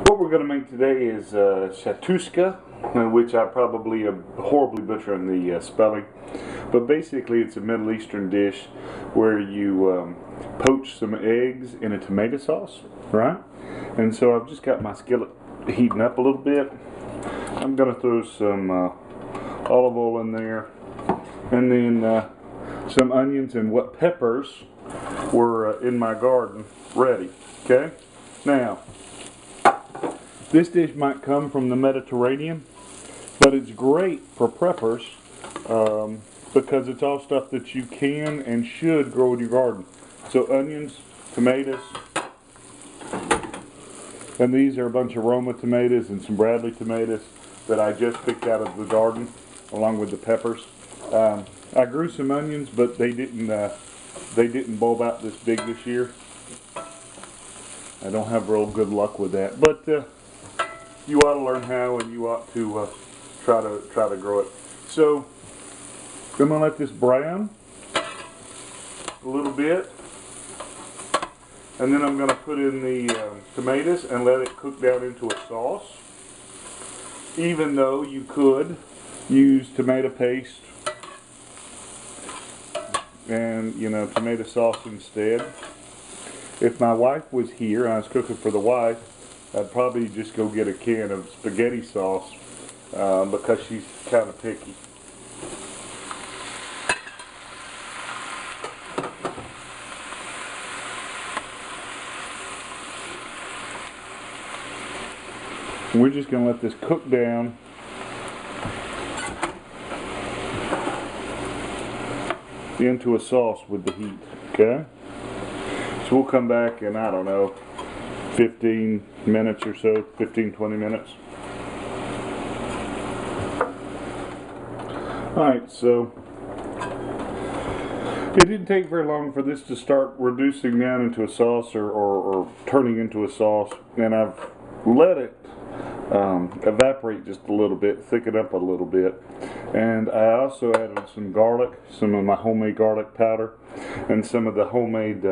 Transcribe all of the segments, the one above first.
What we're going to make today is Shakshuka, which I probably am horribly butchering the spelling. But basically it's a Middle Eastern dish where you poach some eggs in a tomato sauce, right? And so I've just got my skillet heating up a little bit. I'm going to throw some olive oil in there, and then some onions and what peppers were in my garden ready. Okay? Now, this dish might come from the Mediterranean, but it's great for preppers because it's all stuff that you can and should grow in your garden. So onions, tomatoes, and these are a bunch of Roma tomatoes and some Bradley tomatoes that I just picked out of the garden, along with the peppers. I grew some onions, but they didn't bulb out this big this year. I don't have real good luck with that, but you ought to learn how, and you ought to try to grow it. So I'm gonna let this brown a little bit, and then I'm gonna put in the tomatoes and let it cook down into a sauce. Even though you could use tomato paste and tomato sauce instead. If my wife was here and I was cooking for the wife, I'd probably just go get a can of spaghetti sauce because she's kind of picky. We're just going to let this cook down into a sauce with the heat, okay? So we'll come back in, I don't know, 15 minutes or so, 15-20 minutes. Alright, so it didn't take very long for this to start reducing down into a sauce or turning into a sauce, and I've let it evaporate just a little bit, thicken up a little bit. And I also added some garlic, some of my homemade garlic powder, and some of the homemade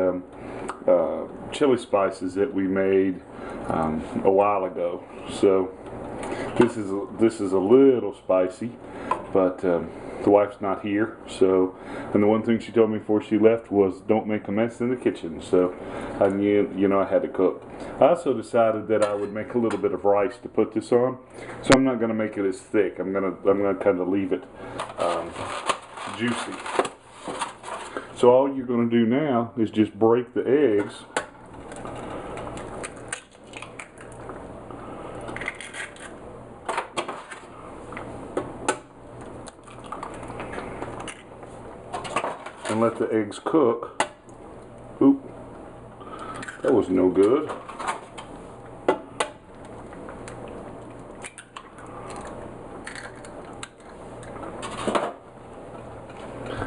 chili spices that we made a while ago. So this is a little spicy, but the wife's not here. So, and the one thing she told me before she left was don't make a mess in the kitchen. So I knew, I had to cook. I also decided that I would make a little bit of rice to put this on. So I'm not going to make it as thick. I'm gonna kind of leave it juicy. So all you're going to do now is just break the eggs. And let the eggs cook. Oop, that was no good.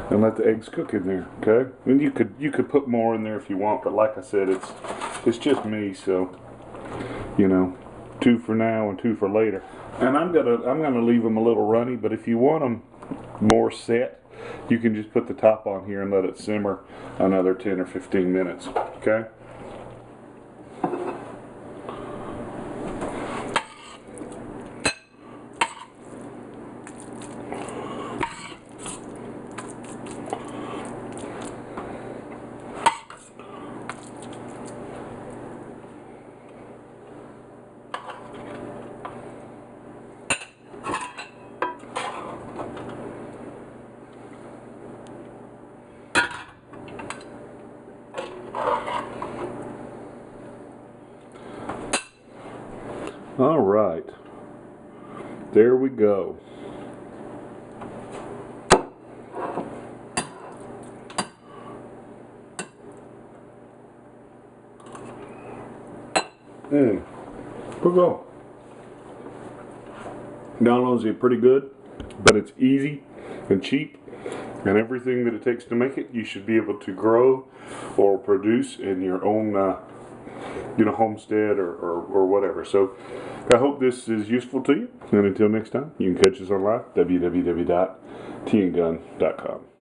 And let the eggs cook in there, okay? And you could put more in there if you want, but like I said, it's just me, so 2 for now and 2 for later. And I'm gonna leave them a little runny, but if you want them more set, you can just put the top on here and let it simmer another 10 or 15 minutes, okay? All right, there we go. Good go. Not only is it pretty good, but it's easy and cheap, and everything that it takes to make it, you should be able to grow or produce in your own homestead or whatever. So I hope this is useful to you, and until next time, you can catch us online, www.tandgun.com.